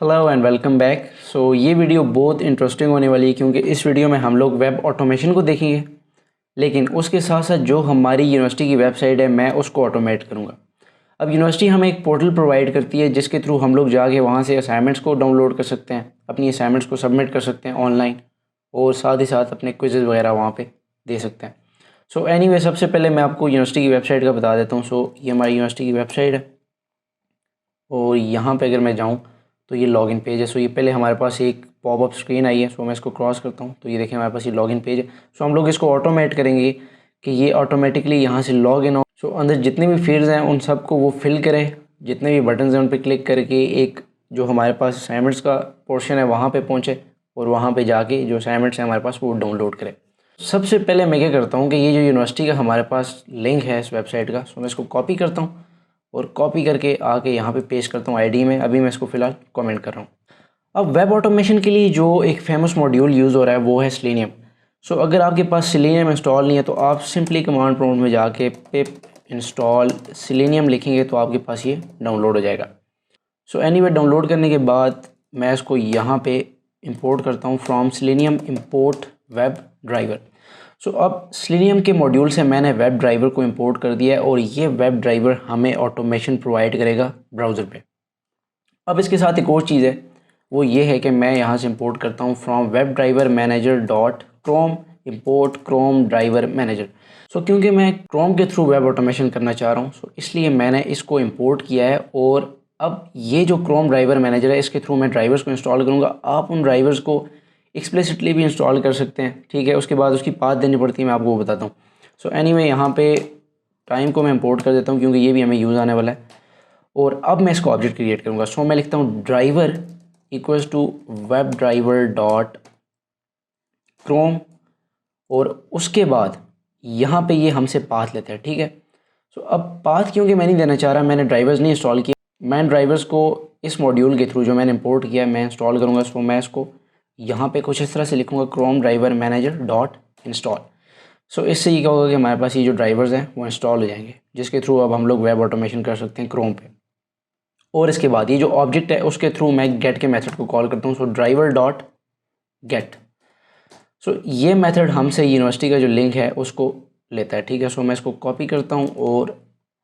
Hello and welcome back. ये video बहुत interesting होने वाली है क्योंकि इस वीडियो में हम लोग वेब ऑटोमेशन को देखेंगे, लेकिन उसके साथ साथ जो हमारी यूनिवर्सिटी की वेबसाइट है मैं उसको ऑटोमेट करूँगा। अब यूनिवर्सिटी हमें एक पोर्टल प्रोवाइड करती है जिसके थ्रू हम लोग जाके वहाँ से असाइनमेंट्स को डाउनलोड कर सकते हैं, अपनी असाइनमेंट्स को सबमिट कर सकते हैं ऑनलाइन, और साथ ही साथ अपने क्विज़ वगैरह वहाँ पर दे सकते हैं। एनीवे सबसे पहले मैं आपको यूनिवर्सिटी की वेबसाइट का बता देता हूँ। ये हमारी यूनिवर्सिटी की वेबसाइट है और यहाँ पे अगर मैं जाऊँ तो ये लॉगिन पेज है। ये पहले हमारे पास एक पॉपअप स्क्रीन आई है। मैं इसको क्रॉस करता हूँ तो ये देखिए हमारे पास ये लॉगिन पेज है। हम लोग इसको ऑटोमेट करेंगे कि ये ऑटोमेटिकली यहाँ से लॉग इन हो। अंदर जितने भी फील्ड्स हैं उन सबको वो फिल करे, जितने भी बटन्स हैं उन पर क्लिक करके एक जो हमारे पास असाइनमेंट्स का पोर्शन है वहाँ पर पहुँचे और वहाँ पर जाके जो असाइनमेंट्स हैं हमारे पास वो डाउनलोड करें। सबसे पहले मैं क्या करता हूँ कि ये जो यूनिवर्सिटी का हमारे पास लिंक है इस वेबसाइट का, मैं इसको कॉपी करता हूँ और कॉपी करके आके यहाँ पे पेस्ट करता हूँ आईडी में। अभी मैं इसको फ़िलहाल कमेंट कर रहा हूँ। अब वेब ऑटोमेशन के लिए जो एक फेमस मॉड्यूल यूज़ हो रहा है वो है सेलेनियम। अगर आपके पास सेलेनियम इंस्टॉल नहीं है तो आप सिंपली कमांड प्रॉम्प्ट में जाके पिप इंस्टॉल सेलेनियम लिखेंगे तो आपके पास ये डाउनलोड हो जाएगा। एनीवे डाउनलोड करने के बाद मैं इसको यहाँ पे इंपोर्ट करता हूँ from selenium import web driver. अब सेलेनियम के मॉड्यूल से मैंने वेब ड्राइवर को इंपोर्ट कर दिया है और ये वेब ड्राइवर हमें ऑटोमेशन प्रोवाइड करेगा ब्राउज़र पे। अब इसके साथ एक और चीज़ है, वो ये है कि मैं यहाँ से इंपोर्ट करता हूँ from web driver manager dot Chrome import Chrome driver manager. क्योंकि मैं क्रोम के थ्रू वेब ऑटोमेशन करना चाह रहा हूँ इसलिए मैंने इसको इंपोर्ट किया है। और अब ये जो क्रोम ड्राइवर मैनेजर है इसके थ्रू मैं ड्राइवर्स को इंस्टॉल करूँगा। आप उन ड्राइवर्स को एक्सप्लिसिटली भी इंस्टॉल कर सकते हैं, ठीक है। उसके बाद उसकी पाथ देनी पड़ती है, मैं आपको वो बताता हूँ। एनीवे यहाँ पे टाइम को मैं इंपोर्ट कर देता हूँ क्योंकि ये भी हमें यूज़ आने वाला है। और अब मैं इसको ऑब्जेक्ट क्रिएट करूँगा। मैं लिखता हूँ driver equals to web driver dot Chrome और उसके बाद यहाँ पे ये हमसे पाथ लेते हैं, ठीक है। अब पाथ क्योंकि मैं नहीं देना चाह रहा, मैंने ड्राइवर्स नहीं इंस्टॉल किया, मैं ड्राइवर्स को इस मॉड्यूल के थ्रू जो मैंने इंपोर्ट किया मैं इंस्टॉल करूँगा। मैं इसको यहाँ पे कुछ इस तरह से लिखूँगा Chrome driver manager dot install. इससे ये क्या होगा कि हमारे पास ये जो ड्राइवर्स हैं वो इंस्टॉल हो जाएंगे, जिसके थ्रू अब हम लोग वेब ऑटोमेशन कर सकते हैं क्रोम पे। और इसके बाद ये जो ऑब्जेक्ट है उसके थ्रू मैं गेट के मेथड को कॉल करता हूँ। Driver dot gate. ये मेथड हमसे यूनिवर्सिटी का जो लिंक है उसको लेता है, ठीक है। मैं इसको कॉपी करता हूँ और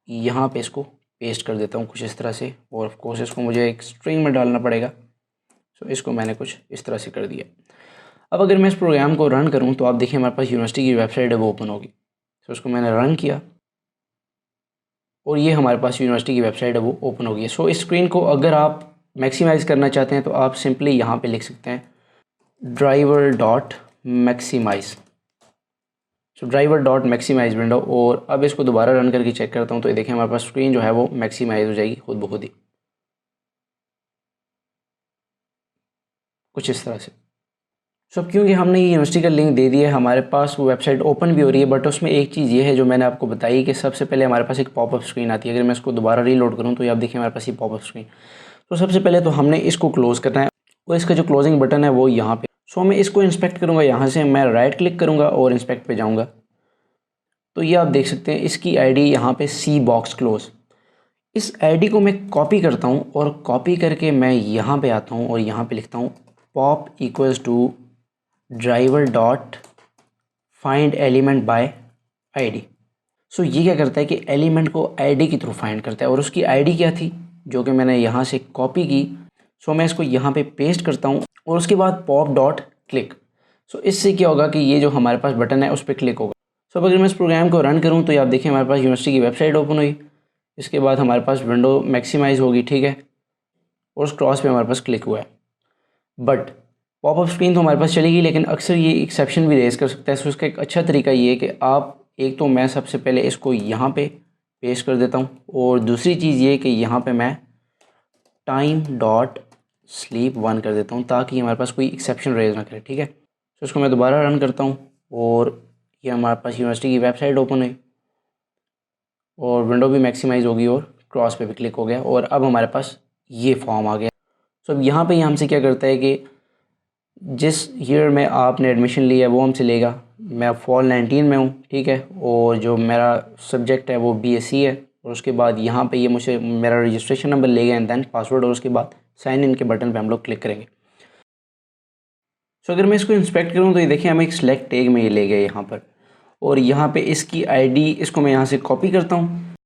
यहाँ पे इसको पेस्ट कर देता हूँ कुछ इस तरह से। और ऑफ कोर्स इसको मुझे एक स्ट्रिंग में डालना पड़ेगा। इसको मैंने कुछ इस तरह से कर दिया। अब अगर मैं इस प्रोग्राम को रन करूं तो आप देखिए हमारे पास यूनिवर्सिटी की वेबसाइट है वो ओपन होगी। उसको मैंने रन किया और ये हमारे पास यूनिवर्सिटी की वेबसाइट है वो ओपन होगी। इस स्क्रीन को अगर आप मैक्सिमाइज़ करना चाहते हैं तो आप सिंपली यहाँ पे लिख सकते हैं driver dot maximise. Driver dot maximise window. और अब इसको दोबारा रन करके चेक करता हूँ तो ये देखिए हमारे पास स्क्रीन जो है वो मैक्सिमाइज़ हो जाएगी खुद ब खुद ही, कुछ इस तरह से। क्योंकि हमने ये यूनिवर्सिटी का लिंक दे दिया है हमारे पास वो वेबसाइट ओपन भी हो रही है। बट उसमें एक चीज़ ये है जो मैंने आपको बताई कि सबसे पहले हमारे पास एक पॉपअप स्क्रीन आती है। अगर मैं इसको दोबारा रीलोड करूँ तो ये आप देखिए हमारे पास ये पॉपअप स्क्रीन। सबसे पहले तो हमने इसको क्लोज़ करना है और इसका जो क्लोजिंग बटन है वो यहाँ पे। मैं इसको इंस्पेक्ट करूँगा, यहाँ से मैं राइट क्लिक करूँगा और इंस्पेक्ट पे जाऊँगा तो ये आप देख सकते हैं इसकी ID यहाँ पे सी बॉक्स क्लोज। इस ID को मैं कॉपी करता हूँ और कॉपी करके मैं यहाँ पे आता हूँ और यहाँ पे लिखता हूँ pop equals to driver dot find element by ID। ये क्या करता है कि एलिमेंट को ID के थ्रू फाइंड करता है और उसकी ID क्या थी जो कि मैंने यहाँ से कॉपी की। मैं इसको यहाँ पे पेस्ट करता हूँ और उसके बाद पॉप डॉट क्लिक। इससे क्या होगा कि ये जो हमारे पास बटन है उस पर क्लिक होगा। अब अगर मैं इस प्रोग्राम को रन करूँ तो आप देखिए हमारे पास यूनिवर्सिटी की वेबसाइट ओपन हुई। इसके बाद हमारे पास विंडो मैक्सिमाइज़ होगी, ठीक है। और उस क्रॉस पे हमारे पास क्लिक हुआ है। बट पॉपअप स्क्रीन तो हमारे पास चलेगी, लेकिन अक्सर ये एक्सेप्शन भी रेज़ कर सकता है। इसका एक अच्छा तरीका ये है कि आप एक तो मैं सबसे पहले इसको यहाँ पे पेस्ट कर देता हूँ और दूसरी चीज़ ये कि यहाँ पे मैं टाइम डॉट स्लीप 1 कर देता हूँ ताकि हमारे पास कोई एक्सेप्शन रेज़ ना करे, ठीक है। इसको मैं दोबारा रन करता हूँ और ये हमारे पास यूनिवर्सिटी की वेबसाइट ओपन हुई और विंडो भी मैक्सिमाइज़ होगी और क्रॉस पे भी क्लिक हो गया और अब हमारे पास ये फॉर्म आ गया। अब यहाँ पे ये हमसे क्या करता है कि जिस ईयर में आपने एडमिशन लिया है वो हमसे लेगा, मैं फॉल 19 में हूँ, ठीक है, और जो मेरा सब्जेक्ट है वो BSc है। और उसके बाद यहाँ पे ये मुझे मेरा रजिस्ट्रेशन नंबर ले गया एंड देन पासवर्ड, और उसके बाद साइन इन के बटन पे हम लोग क्लिक करेंगे। सो अगर मैं इसको इंस्पेक्ट करूँ तो ये देखिए हमें एक सिलेक्ट टैग में ये ले गया यहाँ पर, और यहाँ पे इसकी आईडी, इसको मैं यहाँ से कॉपी करता हूँ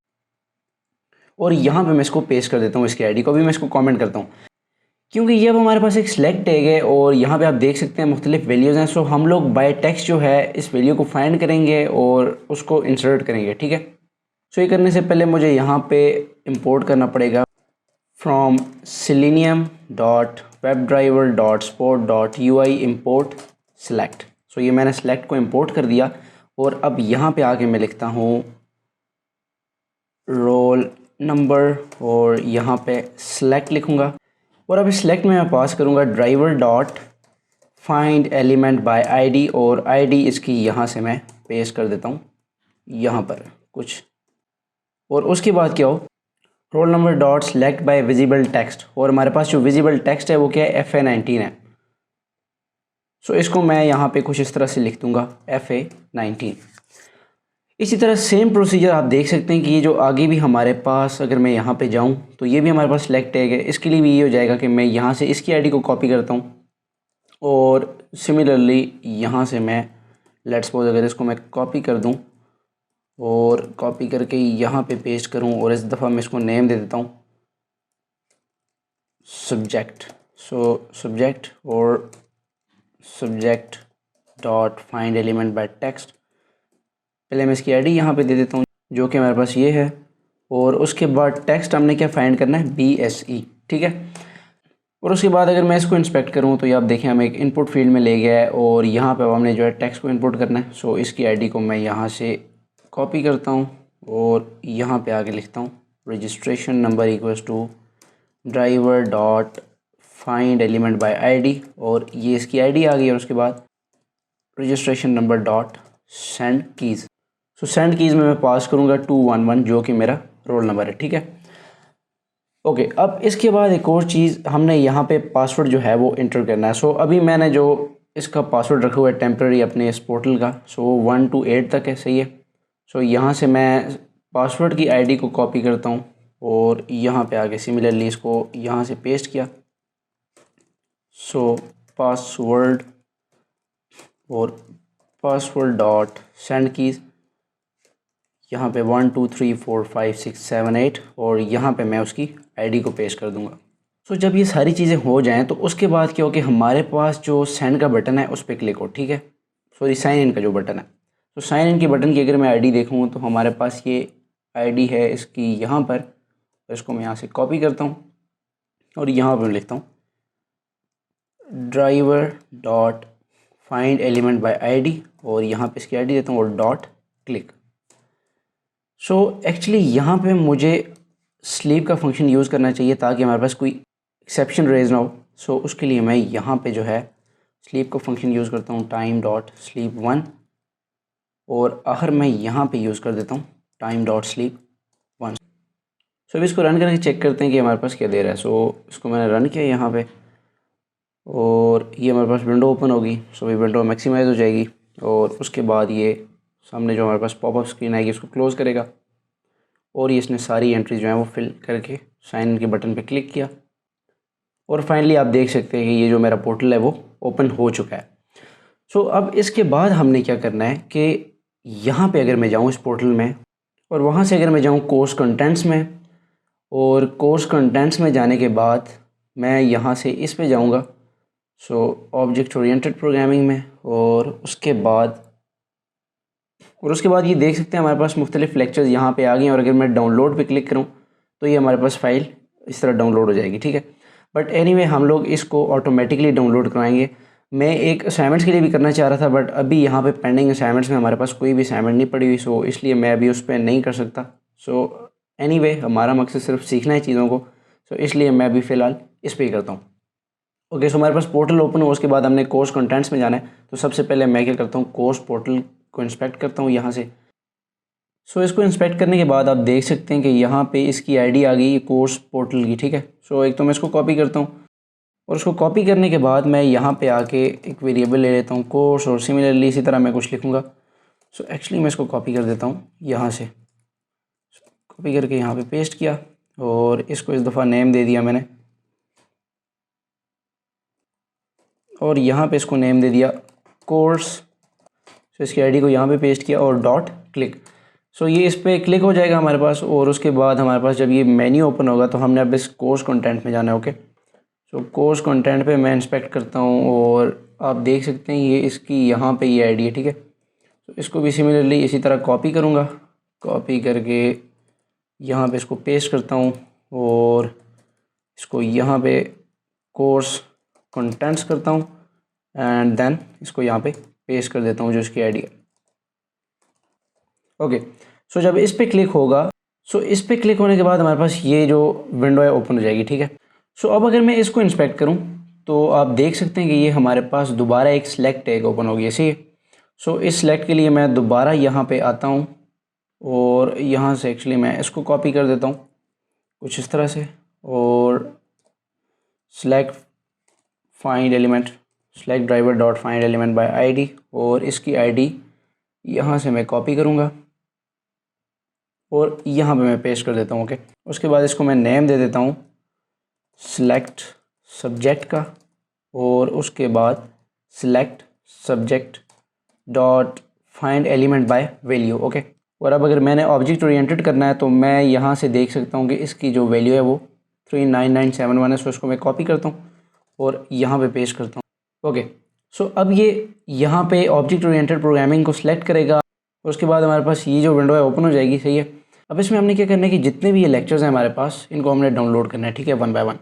और यहाँ पे मैं इसको पेस्ट कर देता हूँ। इसकी आईडी को भी मैं इसको कमेंट करता हूँ, क्योंकि ये अब हमारे पास एक सिलेक्ट टैग है और यहाँ पे आप देख सकते हैं मुख्तलिफ वैल्यूज़ हैं। सो हम लोग बाय टेक्स्ट जो है इस वैल्यू को फाइंड करेंगे और उसको इंसर्ट करेंगे, ठीक है। सो ये करने से पहले मुझे यहाँ पे इंपोर्ट करना पड़ेगा फ्रॉम selenium.webdriver.sport.ui import select। सो ये मैंने select को इंपोर्ट कर दिया और अब यहाँ पे आके मैं लिखता हूँ रोल नंबर और यहाँ पे select लिखूँगा और अब select में मैं पास करूँगा driver.findElementById और ID इसकी यहाँ से मैं पेस्ट कर देता हूँ यहाँ पर कुछ, और उसके बाद क्या हो roll number dot select by visible text, और हमारे पास जो विजिबल टेक्स्ट है वो क्या है FA19 है। सो इसको मैं यहाँ पे कुछ इस तरह से लिख दूंगा FA19। इसी तरह सेम प्रोसीजर आप देख सकते हैं कि ये जो आगे भी हमारे पास, अगर मैं यहाँ पे जाऊँ तो ये भी हमारे पास सिलेक्ट टैग है। इसके लिए भी ये हो जाएगा कि मैं यहाँ से इसकी आईडी को कॉपी करता हूँ और सिमिलरली यहाँ से मैं लेट्स सपोज अगर इसको मैं कॉपी कर दूँ और कॉपी करके यहाँ पे पेस्ट करूँ और इस दफ़ा मैं इसको नेम दे देता हूँ सब्जेक्ट। सो सब्जेक्ट और subject dot find element bye text, पहले मैं इसकी आईडी यहाँ पे दे देता हूँ जो कि हमारे पास ये है, और उसके बाद टेक्स्ट हमने क्या फाइंड करना है BSE, ठीक है। और उसके बाद अगर मैं इसको इंस्पेक्ट करूँ तो ये आप देखें हमें एक इनपुट फील्ड में ले गया है और यहाँ पे अब हमने जो है टेक्स्ट को इनपुट करना है। सो इसकी आईडी को मैं यहाँ से कॉपी करता हूँ और यहाँ पे आके लिखता हूँ registration number equals to driver dot find element by ID, और ये इसकी आईडी आ गई। और उसके बाद registration number dot send keys. So send keys में मैं पास करूँगा 211 जो कि मेरा रोल नंबर है, ठीक है। ओके, अब इसके बाद एक और चीज़ हमने यहाँ पे पासवर्ड जो है वो इंटर करना है। सो अभी मैंने जो इसका पासवर्ड रखा हुआ है टेम्प्रेरी अपने इस पोर्टल का, सो 1 to 8 तक है, सही है। सो यहाँ से मैं पासवर्ड की आईडी को कॉपी करता हूँ और यहाँ पे आके सिमिलरली इसको यहाँ से पेस्ट किया। सो पासवर्ड और पासवर्ड डॉट सेंड कीज़, यहाँ पे 1 2 3 4 5 6 7 8 और यहाँ पे मैं उसकी आईडी को पेस्ट कर दूँगा। सो जब ये सारी चीज़ें हो जाएं तो उसके बाद क्या हो कि हमारे पास जो सेंड का बटन है उस पर क्लिक हो, ठीक है। सॉरी, साइन इन का जो बटन है, तो साइन इन के बटन की अगर मैं आईडी देखूँ तो हमारे पास ये आईडी है इसकी यहाँ पर, तो इसको मैं यहाँ से कॉपी करता हूँ और यहाँ पर लिखता हूँ driver dot find element by ID और यहाँ पे इसकी आईडी देता हूँ और डॉट क्लिक। सो एक्चुअली यहाँ पे मुझे स्लीप का फंक्शन यूज़ करना चाहिए ताकि हमारे पास कोई एक्सेप्शन रेज ना हो। सो उसके लिए मैं यहाँ पे जो है स्लीप का फंक्शन यूज़ करता हूँ टाइम डॉट स्लीप 1 और आखिर मैं यहाँ पे यूज़ कर देता हूँ टाइम डॉट स्लीप 1। सो अभी इसको रन करके चेक करते हैं कि हमारे पास क्या दे रहा है। सो इसको मैंने रन किया यहाँ पे और ये हमारे पास विंडो ओपन होगी। सो ये विंडो मैक्सिमाइज़ हो जाएगी और उसके बाद ये सामने जो हमारे पास पॉपअप स्क्रीन आएगी उसको क्लोज़ करेगा और ये इसने सारी एंट्रीज जो हैं वो फिल करके साइन इन के बटन पे क्लिक किया और फाइनली आप देख सकते हैं कि ये जो मेरा पोर्टल है वो ओपन हो चुका है। सो अब इसके बाद हमने क्या करना है कि यहाँ पे अगर मैं जाऊँ इस पोर्टल में और वहाँ से अगर मैं जाऊँ कोर्स कंटेंट्स में, और कोर्स कंटेंट्स में जाने के बाद मैं यहाँ से इस पे जाऊँगा सो ऑब्जेक्ट ओरिएंटेड प्रोग्रामिंग में, और उसके बाद ये देख सकते हैं हमारे पास मुख्तलिफ लेक्चर्स यहाँ पे आ गए हैं और अगर मैं डाउनलोड पे क्लिक करूँ तो ये हमारे पास फ़ाइल इस तरह डाउनलोड हो जाएगी, ठीक है। बट एनीवे हम लोग इसको ऑटोमेटिकली डाउनलोड कराएंगे। मैं एक असाइनमेंट्स के लिए भी करना चाह रहा था बट अभी यहाँ पे पेंडिंग असाइनमेंट्स में हमारे पास कोई भी असाइनमेंट नहीं पड़ी हुई, सो इसलिए मैं अभी उस पर नहीं कर सकता। सो एनीवे हमारा मकसद सिर्फ सीखना है चीज़ों को, सो इसलिए मैं अभी फ़िलहाल इस पर ही करता हूँ। ओके, सो हमारे पास पोर्टल ओपन हो, उसके बाद हमने कोर्स कंटेंट्स में जाना है। तो सबसे पहले मैं क्या करता हूँ कोर्स पोर्टल को इंस्पेक्ट करता हूँ यहाँ से। सो इसको इंस्पेक्ट करने के बाद आप देख सकते हैं कि यहाँ पे इसकी आईडी आ गई कोर्स पोर्टल की, ठीक है। सो एक तो मैं इसको कॉपी करता हूँ और उसको कॉपी करने के बाद मैं यहाँ पे आके एक वेरिएबल ले लेता हूँ कोर्स, और सिमिलरली इसी तरह मैं कुछ लिखूँगा। सो एक्चुअली मैं इसको कॉपी कर देता हूँ यहाँ से, कॉपी करके यहाँ पे पेस्ट किया और इसको इस दफ़ा नेम दे दिया मैंने, और यहाँ पे इसको नेम दे दिया कोर्स। सो इसकी आईडी को यहाँ पे पेस्ट किया और डॉट क्लिक। सो ये इस पर क्लिक हो जाएगा हमारे पास, और उसके बाद हमारे पास जब ये मेन्यू ओपन होगा तो हमने अब इस कोर्स कंटेंट में जाना है। ओके, सो कोर्स कंटेंट पे मैं इंस्पेक्ट करता हूँ और आप देख सकते हैं ये इसकी यहाँ पे ये आईडी है, ठीक है। तो इसको भी सिमिलरली इसी तरह कॉपी करूँगा, कॉपी करके यहाँ पे इसको पेस्ट करता हूँ और इसको यहाँ पे कोर्स कंटेंट्स करता हूँ एंड देन इसको यहाँ पे पेस्ट कर देता हूँ जो इसकी आईडी है। ओके, सो जब इस पे क्लिक होगा, सो इस पे क्लिक होने के बाद हमारे पास ये जो विंडो है ओपन हो जाएगी, ठीक है। सो अब अगर मैं इसको इंस्पेक्ट करूँ तो आप देख सकते हैं कि ये हमारे पास दोबारा एक सिलेक्ट टैग ओपन हो गई, सही है। सो इस सिलेक्ट के लिए मैं दोबारा यहाँ पे आता हूँ और यहाँ से एक्चुअली मैं इसको कॉपी कर देता हूँ कुछ इस तरह से, और select find element, select driver dot find element by ID, और इसकी आईडी यहाँ से मैं कॉपी करूँगा और यहाँ पे मैं पेस्ट कर देता हूँ। ओके, उसके बाद इसको मैं नेम दे देता हूँ सिलेक्ट सब्जेक्ट का, और उसके बाद select subject dot find element by value. Okay, और अब अगर मैंने ऑब्जेक्ट ओरिएंटेड करना है तो मैं यहाँ से देख सकता हूँ कि इसकी जो वैल्यू है वो 39971 है। सो इसको मैं कॉपी करता हूँ और यहाँ पे पेस्ट करता हूँ। ओके, सो अब ये यहाँ पे ऑब्जेक्ट ओरिएंटेड प्रोग्रामिंग को सिलेक्ट करेगा और उसके बाद हमारे पास ये जो विंडो है ओपन हो जाएगी, सही है। अब इसमें हमने क्या करना है कि जितने भी ये लेक्चर्स हैं हमारे पास, इनको हमने डाउनलोड करना है, ठीक है, 1 बाय 1।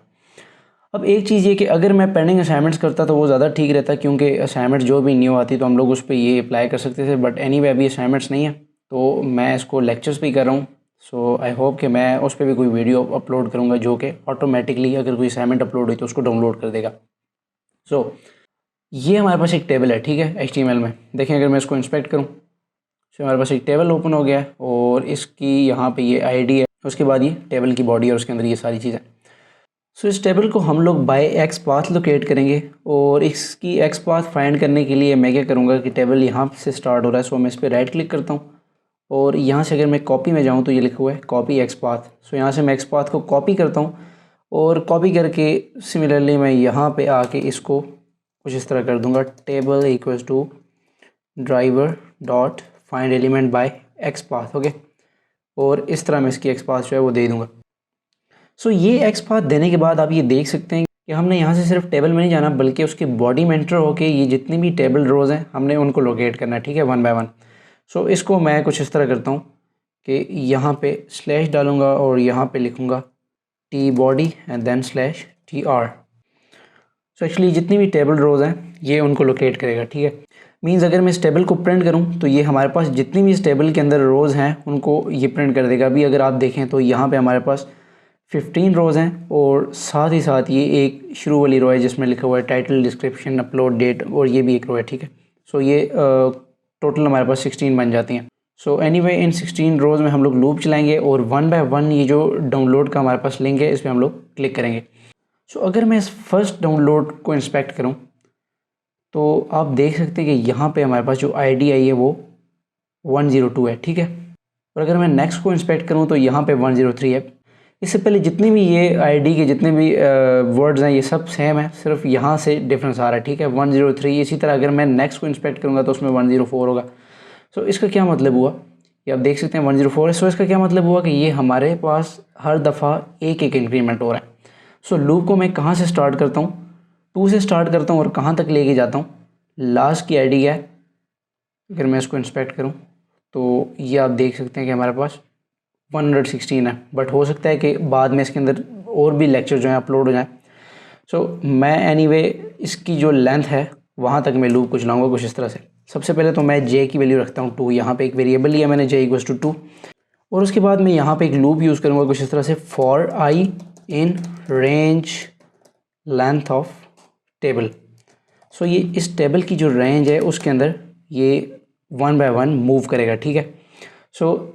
अब एक चीज़ ये कि अगर मैं पेंडिंग असाइनमेंट्स करता तो वो ज़्यादा ठीक रहता, क्योंकि असाइनमेंट जो भी न्यू आती तो हम लोग उस पर ये अप्लाई कर सकते थे, बट एनीवे अभी असाइनमेंट्स नहीं है तो मैं इसको लेक्चर्स भी कर रहा हूँ। सो आई होप कि मैं उस पर भी कोई वीडियो अपलोड करूँगा जो कि ऑटोमेटिकली अगर कोई असाइनमेंट अपलोड हुई तो उसको डाउनलोड कर देगा। सो ये हमारे पास एक टेबल है, ठीक है, HTML में। देखें अगर मैं इसको इंस्पेक्ट करूँ तो हमारे पास एक टेबल ओपन हो गया है और इसकी यहाँ पे ये आईडी है, उसके बाद ये टेबल की बॉडी और उसके अंदर ये सारी चीज़ें। सो इस टेबल को हम लोग बाय एक्स पाथ लोकेट करेंगे, और इसकी एक्स पाथ फाइंड करने के लिए मैं क्या करूँगा कि टेबल यहाँ से स्टार्ट हो रहा है, सो मैं इस पर राइट क्लिक करता हूँ और यहाँ से अगर मैं कॉपी में जाऊँ तो ये लिखा हुआ है कॉपी एक्स पाथ। सो यहाँ से मैं एक्स पाथ को कॉपी करता हूँ और कॉपी करके सिमिलरली मैं यहाँ पे आके इसको कुछ इस तरह कर दूँगा, table equals to driver dot find element by XPath. Okay, और इस तरह मैं इसकी एक्स पाथ जो है वो दे दूँगा। सो ये एक्स पाथ देने के बाद आप ये देख सकते हैं कि हमने यहाँ से सिर्फ टेबल में नहीं जाना बल्कि उसके बॉडी में एंटर होके ये जितनी भी टेबल रोज़ हैं हमने उनको लोकेट करना है, ठीक है, 1 बाय 1। सो इसको मैं कुछ इस तरह करता हूँ कि यहाँ पे स्लैश डालूँगा और यहाँ पे लिखूँगा T body and then slash TR। So actually जितनी भी टेबल रोज़ हैं ये उनको लोकेट करेगा, ठीक है। मीन्स अगर मैं इस टेबल को प्रिंट करूँ तो ये हमारे पास जितनी भी इस टेबल के अंदर रोज़ हैं उनको ये प्रिंट कर देगा। अभी अगर आप देखें तो यहाँ पे हमारे पास 15 रोज़ हैं और साथ ही साथ ये एक शुरू वाली रो है जिसमें लिखा हुआ है टाइटल, डिस्क्रिप्शन, अपलोड डेट, और ये भी एक रो है, ठीक है। सो ये टोटल हमारे पास 16 बन जाती हैं। सो एनीवे इन 16 रोज़ में हम लोग लूप चलाएंगे और 1 बाय 1 ये जो डाउनलोड का हमारे पास लिंक है इस पर हम लोग क्लिक करेंगे। सो अगर मैं इस फर्स्ट डाउनलोड को इंस्पेक्ट करूँ तो आप देख सकते हैं कि यहाँ पे हमारे पास जो आईडी आई है वो 102 है, ठीक है। और अगर मैं नेक्स्ट को इंस्पेक्ट करूँ तो यहाँ पे 103 है। इससे पहले जितनी भी ये आईडी के जितने भी वर्ड्स हैं ये सब सेम है, सिर्फ यहाँ से डिफरेंस आ रहा है, ठीक है, 103। इसी तरह अगर मैं नेक्स्ट को इंस्पेक्ट करूँगा तो उसमें 104 होगा। सो इसका क्या मतलब हुआ, ये आप देख सकते हैं 104 है। सो इसका क्या मतलब हुआ कि ये हमारे पास हर दफ़ा एक एक इंक्रीमेंट हो रहा है। सो लूप को मैं कहाँ से स्टार्ट करता हूँ, 2 से स्टार्ट करता हूँ और कहाँ तक लेके जाता हूँ, लास्ट की आईडी है। अगर मैं इसको इंस्पेक्ट करूँ तो ये आप देख सकते हैं कि हमारे पास 116 है, बट हो सकता है कि बाद में इसके अंदर और भी लेक्चर जो हैं अपलोड हो जाएं। सो मैं एनीवे इसकी जो लेंथ है वहाँ तक मैं लूप को चलाऊँगा कुछ इस तरह से। सबसे पहले तो मैं j की वैल्यू रखता हूँ 2, यहाँ पे एक वेरिएबल लिया मैंने j इक्वल्स टू 2, और उसके बाद मैं यहाँ पे एक लूप यूज़ करूँगा कुछ इस तरह से, for i in range length of table. So ये इस टेबल की जो रेंज है उसके अंदर ये 1 बाय 1 मूव करेगा, ठीक है। सो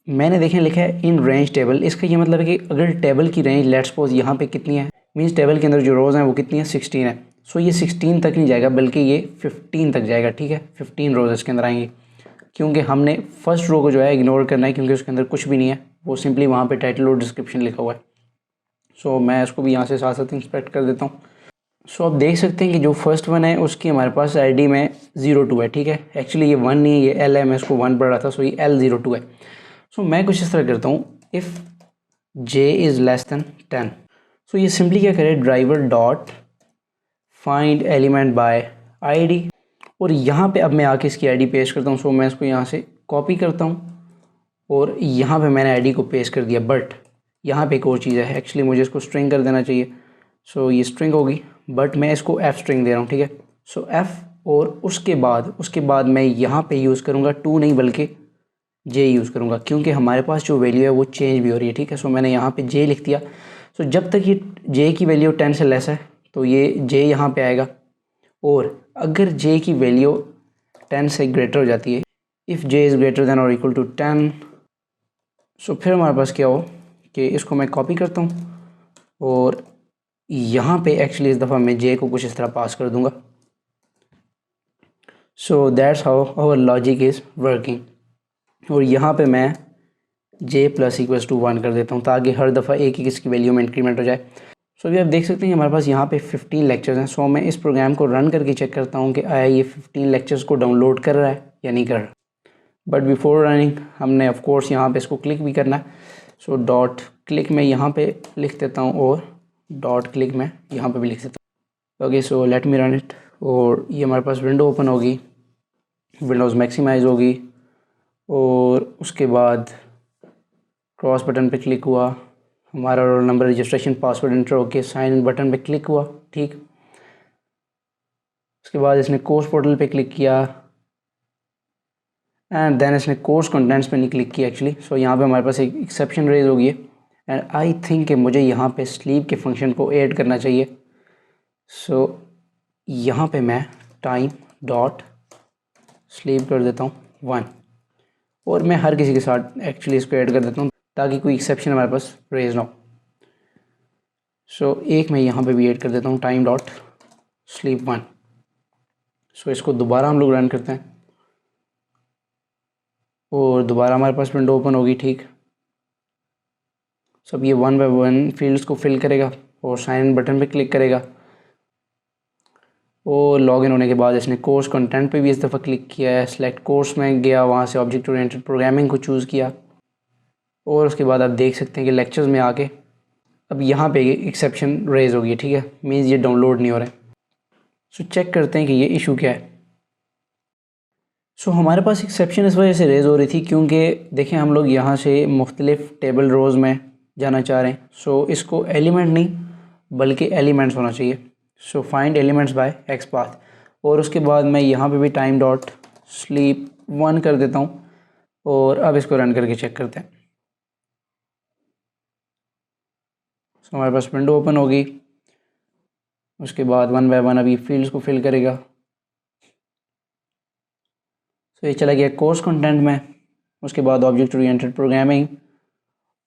मैंने देखें लिखा है इन रेंज टेबल, इसका ये मतलब है कि अगर टेबल की रेंज लेट्स सपोज यहाँ पे कितनी है, मीन्स टेबल के अंदर जो रोज़ हैं वो कितनी है 16 है। सो ये 16 तक नहीं जाएगा बल्कि ये 15 तक जाएगा, ठीक है। 15 रोज़ इसके अंदर आएंगे क्योंकि हमने फर्स्ट रो को जो है इग्नोर करना है क्योंकि उसके अंदर कुछ भी नहीं है, वो सिंपली वहाँ पे टाइटल और डिस्क्रिप्शन लिखा हुआ है। सो मैं इसको भी यहाँ से साथ साथ इंस्पेक्ट कर देता हूँ। सो आप देख सकते हैं कि जो फर्स्ट वन है उसकी हमारे पास ID में 02 है, ठीक है। एक्चुअली ये 1 नहीं है, ये L है, मैं इसको 1 पढ़ रहा था, सो ये L02 है। सो मैं कुछ इस तरह करता हूँ, if J is less than 10। सो ये सिंपली क्या करे, driver dot find element by ID, और यहाँ पे अब मैं आके इसकी ID पेस्ट करता हूँ। सो मैं इसको यहाँ से कॉपी करता हूँ और यहाँ पे मैंने ID को पेस्ट कर दिया। बट यहाँ पे एक और चीज़ है, एक्चुअली मुझे इसको स्ट्रिंग कर देना चाहिए। सो ये स्ट्रिंग होगी बट मैं इसको F स्ट्रिंग दे रहा हूँ, ठीक है। सो F, और उसके बाद मैं यहाँ पे यूज़ करूँगा 2 नहीं बल्कि J यूज़ करूँगा क्योंकि हमारे पास जो वैल्यू है वो चेंज भी हो रही है, ठीक है। सो मैंने यहाँ पे J लिख दिया। सो जब तक ये J की वैल्यू 10 से लेस है तो ये J यहाँ पे आएगा, और अगर J की वैल्यू 10 से ग्रेटर हो जाती है, if J is greater than और इक्वल टू 10, सो फिर हमारे पास क्या हो कि इसको मैं कॉपी करता हूँ और यहाँ पे एक्चुअली इस दफ़ा मैं J को कुछ इस तरह पास कर दूँगा। So that's how our logic is working, और यहाँ पे मैं J प्लस इक्वल्स टू 1 कर देता हूँ ताकि हर दफ़ा एक ही इसकी वैल्यू में इंक्रीमेंट हो जाए। सो अभी आप देख सकते हैं हमारे पास यहाँ पे 15 लेक्चर्स हैं। सो मैं इस प्रोग्राम को रन करके चेक करता हूँ कि आया ये 15 लेक्चर्स को डाउनलोड कर रहा है या नहीं कर रहा। बट बिफोर रनिंग हमने ऑफ कोर्स यहाँ पे इसको क्लिक भी करना है। सो डॉट क्लिक में यहाँ पे लिख देता हूँ और डॉट क्लिक में यहाँ पे भी लिख देता हूँ। Okay, so let me run it, और ये हमारे पास विंडो ओपन होगी, विंडोज़ मैक्सिमाइज होगी, और उसके बाद क्रॉस बटन पे क्लिक हुआ, हमारा roll number, registration, password enter होके साइन इन बटन पे क्लिक हुआ, ठीक। उसके बाद इसने कोर्स पोर्टल पे क्लिक किया एंड देन इसने कोर्स कंटेंट्स पे नहीं क्लिक किया एक्चुअली। सो यहाँ पे हमारे पास एक एक्सेप्शन रेज होगी एंड आई थिंक कि मुझे यहाँ पे स्लीप के फंक्शन को ऐड करना चाहिए। सो यहाँ पे मैं टाइम डॉट स्लीप कर देता हूँ 1, और मैं हर किसी के साथ एक्चुअली इसको ऐड कर देता हूँ ताकि कोई एक्सेप्शन हमारे पास रेज ना हो। सो एक मैं यहाँ पे भी ऐड कर देता हूँ टाइम डॉट स्लीप 1। सो इसको दोबारा हम लोग रन करते हैं और दोबारा हमारे पास विंडो ओपन होगी, ठीक। सब ये 1 बाय 1 फील्ड्स को फिल करेगा और साइन इन बटन पे क्लिक करेगा, और लॉगिन होने के बाद इसने कोर्स कंटेंट पे भी इस दफ़ा क्लिक किया है, सेलेक्ट कोर्स में गया, वहाँ से ऑब्जेक्ट ओरिएंटेड प्रोग्रामिंग को चूज़ किया, और उसके बाद आप देख सकते हैं कि लेक्चर्स में आके अब यहाँ पे एक्सेप्शन रेज होगी, ठीक है। मीन्स ये डाउनलोड नहीं हो रहे। सो चेक करते हैं कि ये इशू क्या है। सो हमारे पास एक्सेप्शन इस वजह से रेज़ हो रही थी क्योंकि देखें हम लोग यहाँ से मुख्तलिफ़ टेबल रोज़ में जाना चाह रहे हैं। सो इसको एलिमेंट नहीं बल्कि एलिमेंट्स होना चाहिए। So find elements bye x path, और उसके बाद मैं यहाँ पे भी टाइम डॉट स्लीप 1 कर देता हूँ, और अब इसको रन करके चेक करते हैं। सो हमारे पास विंडो ओपन होगी, उसके बाद 1 बाय 1 अभी फील्ड्स को फिल करेगा। सो ये चला गया कोर्स कंटेंट में, उसके बाद ऑब्जेक्ट ओरिएंटेड प्रोग्रामिंग,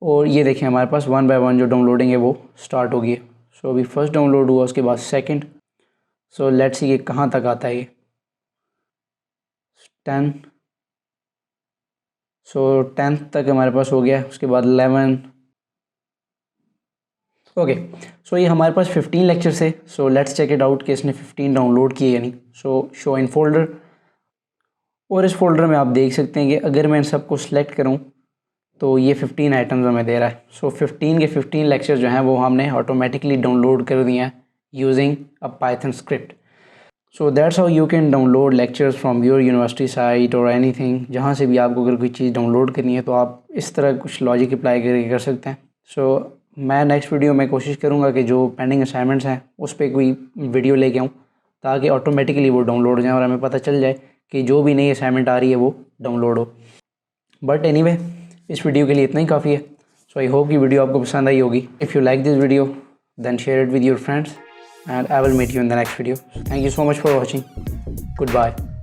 और ये देखिए हमारे पास 1 बाय 1 जो डाउनलोडिंग है वो स्टार्ट हो गई है। सो अभी फर्स्ट डाउनलोड हुआ, उसके बाद सेकंड। सो लेट्स सी ये कहाँ तक आता है ये 10। सो 10th तक हमारे पास हो गया, उसके बाद 11। ओके, सो ये हमारे पास 15 लेक्चर्स है। So let's check it out कि इसने 15 डाउनलोड किए या नहीं। सो शो इन फोल्डर, और इस फोल्डर में आप देख सकते हैं कि अगर मैं इन सबको सिलेक्ट करूं तो ये 15 आइटम्स हमें दे रहा है। सो 15 के 15 लेक्चर जो हैं वो हमने ऑटोमेटिकली डाउनलोड कर दिए हैं using a Python script. So that's how you can download lectures from your university site और एनीथिंग। जहाँ से भी आपको अगर कोई चीज़ डाउनलोड करनी है तो आप इस तरह कुछ लॉजिक अप्लाई करके कर सकते हैं। सो मैं नेक्स्ट वीडियो में कोशिश करूँगा कि जो पेंडिंग असाइनमेंट्स हैं उस पर कोई वीडियो लेके आऊँ ताकि ऑटोमेटिकली वो डाउनलोड हो जाए और हमें पता चल जाए कि जो भी नई असाइनमेंट आ रही है वो डाउनलोड हो। बट एनीवे इस वीडियो के लिए इतना ही काफ़ी है। सो आई होप कि वीडियो आपको पसंद आई होगी। If you like this video then share it with your friends and I will meet you in the next video. Thank you so much for watching. Good bye.